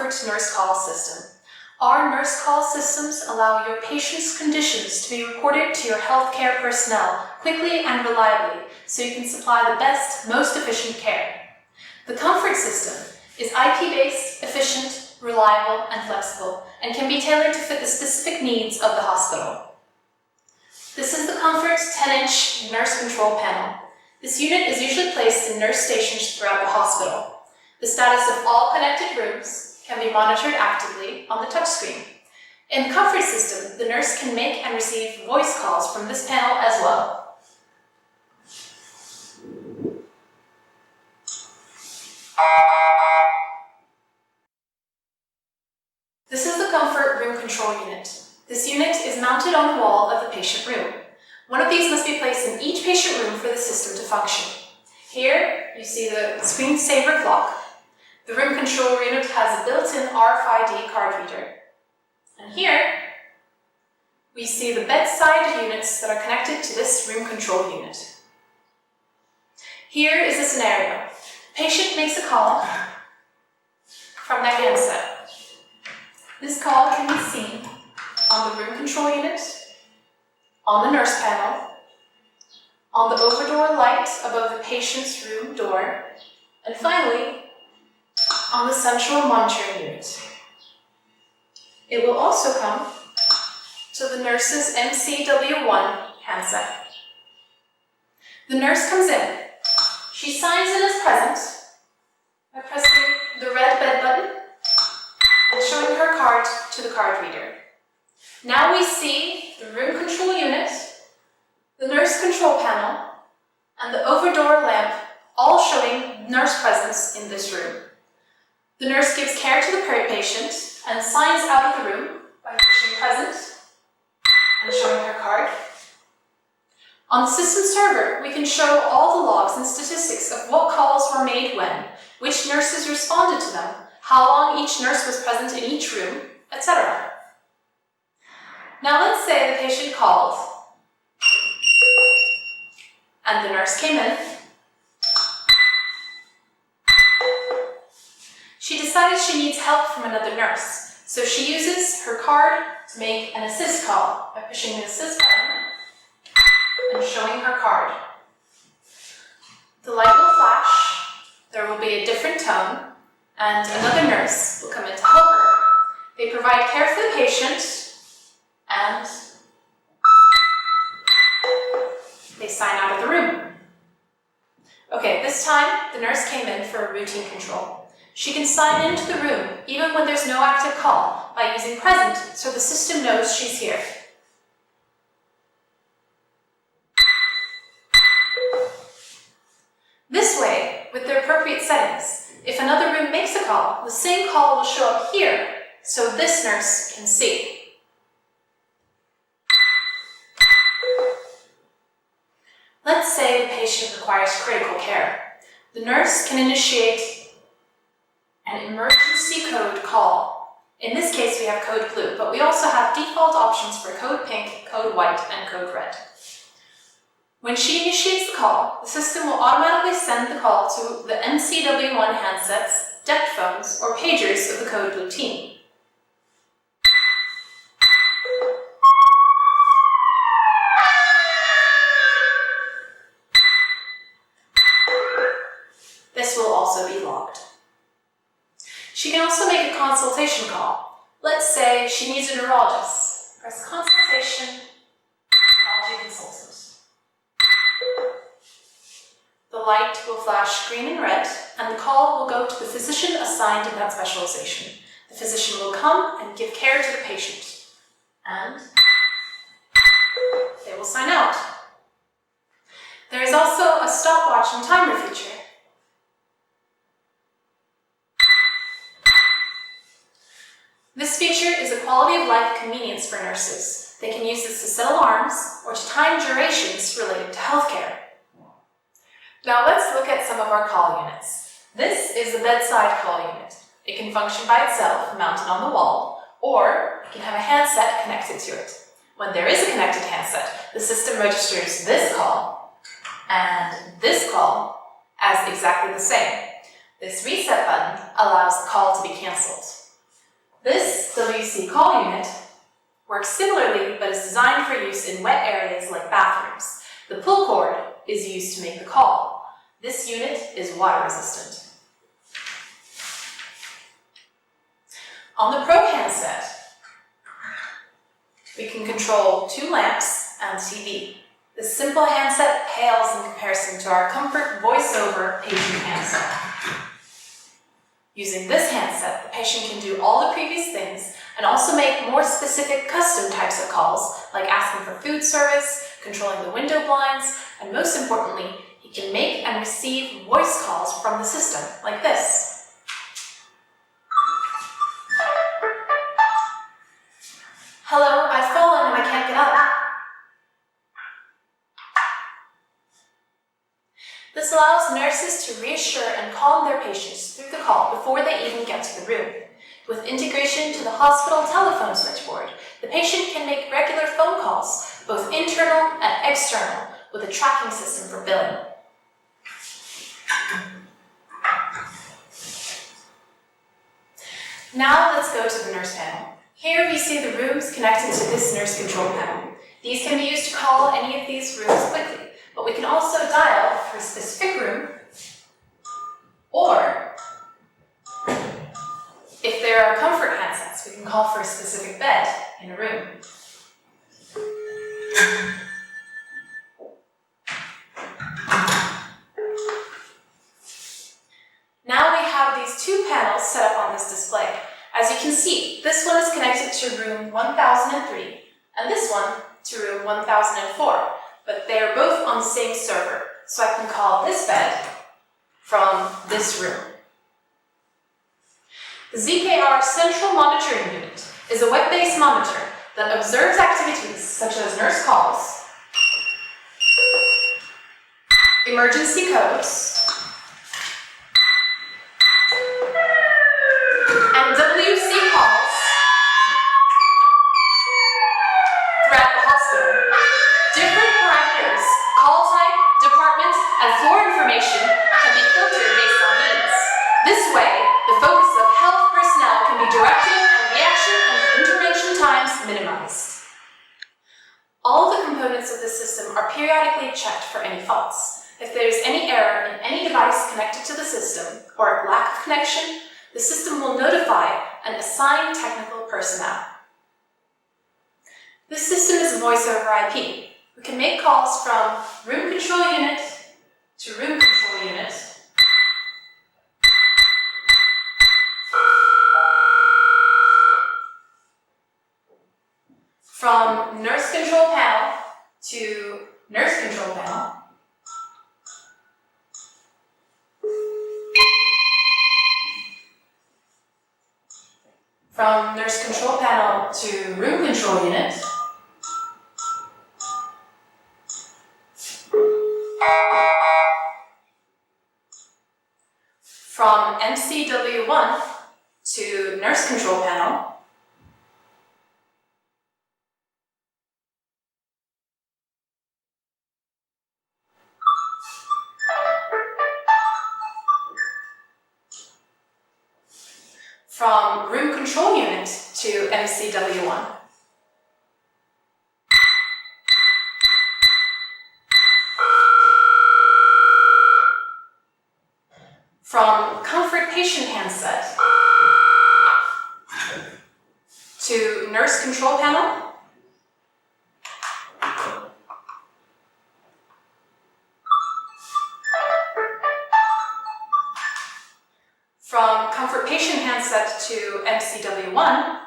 Comfort Nurse Call system. Our nurse call systems allow your patient's conditions to be reported to your healthcare personnel quickly and reliably, so you can supply the best, most efficient care. The Comfort system is IP-based, efficient, reliable, and flexible, and can be tailored to fit the specific needs of the hospital. This is the Comfort 10-inch nurse control panel. This unit is usually placed in nurse stations throughout the hospital. The status of all connected rooms can be monitored actively on the touchscreen. In the Comfort system, the nurse can make and receive voice calls from this panel as well. This is the Comfort room control unit. This unit is mounted on the wall of the patient room. One of these must be placed in each patient room for the system to function. Here, you see the screensaver clock. The room control unit has a built-in RFID card reader. And here, we see the bedside units that are connected to this room control unit. Here is the scenario. Patient makes a call from their handset. This call can be seen on the room control unit, on the nurse panel, on the overdoor light above the patient's room door, and finally, on the central monitoring unit. It will also come to the nurse's MCW1 handset. The nurse comes in. She signs in as present by pressing the red bed button and showing her card to the card reader. Now we see the room control unit, the nurse control panel, and the overdoor lamp all showing nurse presence in this room. The nurse gives care to the patient and signs out of the room by pushing present and showing her card. On the system server, we can show all the logs and statistics of what calls were made when, which nurses responded to them, how long each nurse was present in each room, etc. Now let's say the patient called and the nurse came in. She decided she needs help from another nurse, so she uses her card to make an assist call by pushing the assist button and showing her card. The light will flash, there will be a different tone, and another nurse will come in to help her. They provide care for the patient, and they sign out of the room. Okay, this time the nurse came in for a routine control. She can sign into the room even when there's no active call by using present so the system knows she's here. This way, with the appropriate settings, if another room makes a call, the same call will show up here so this nurse can see. Let's say the patient requires critical care. The nurse can initiate an emergency code call. In this case, we have code blue, but we also have default options for code pink, code white, and code red. When she initiates the call, the system will automatically send the call to the MCW1 handsets, DECT phones, or pagers of the code blue team. This will also be logged. She can also make a consultation call. Let's say she needs a neurologist. Press consultation, neurology consultant. The light will flash green and red, and the call will go to the physician assigned in that specialization. The physician will come and give care to the patient, and they will sign out. There is also a stopwatch and timer feature. This feature is a quality of life convenience for nurses. They can use this to set alarms or to time durations related to healthcare. Now let's look at some of our call units. This is the bedside call unit. It can function by itself, mounted on the wall, or it can have a handset connected to it. When there is a connected handset, the system registers this call and this call as exactly the same. This reset button allows the call to be cancelled. This WC call unit works similarly but is designed for use in wet areas like bathrooms. The pull cord is used to make the call. This unit is water resistant. On the Pro handset, we can control 2 lamps and TV. This simple handset pales in comparison to our Comfort VoiceOver patient handset. Using this handset, the patient can do all the previous things and also make more specific custom types of calls, like asking for food service, controlling the window blinds, and most importantly, he can make and receive voice calls from the system, like this. Hello, I've fallen and I can't get up. This allows nurses to reassure and calm their patients through the call before they even get to the room. With integration to the hospital telephone switchboard, the patient can make regular phone calls, both internal and external, with a tracking system for billing. Now let's go to the nurse panel. Here we see the rooms connected to this nurse control panel. These can be used to call any of these rooms quickly, but we can also dial for a specific room, or if there are comfort handsets, we can call for a specific bed in a room. Now we have these 2 panels set up on this display. As you can see, this one is connected to room 1003, and this one to room 1004, but they are both on the same server, so I can call this bed from this room. The ZKR Central Monitoring Unit is a web-based monitor that observes activities such as nurse calls, emergency codes, and WC calls throughout the hospital. Different parameters, call type, department, and floor information can be filtered based on needs. This way, the focus of health personnel can be directed and reaction and intervention times minimized. All of the components of the system are periodically checked for any faults. If there is any error in any device connected to the system or lack of connection, the system will notify and assign technical personnel. This system is voice over IP. We can make calls from room control unit to room control unit, from nurse control panel to nurse control panel, from nurse control panel to room control unit, from MCW1 to nurse control panel, from room control unit to MCW1, from comfort patient handset to nurse control panel, from comfort patient handset to MCW1,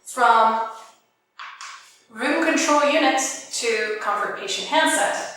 from room control unit to comfort patient handset,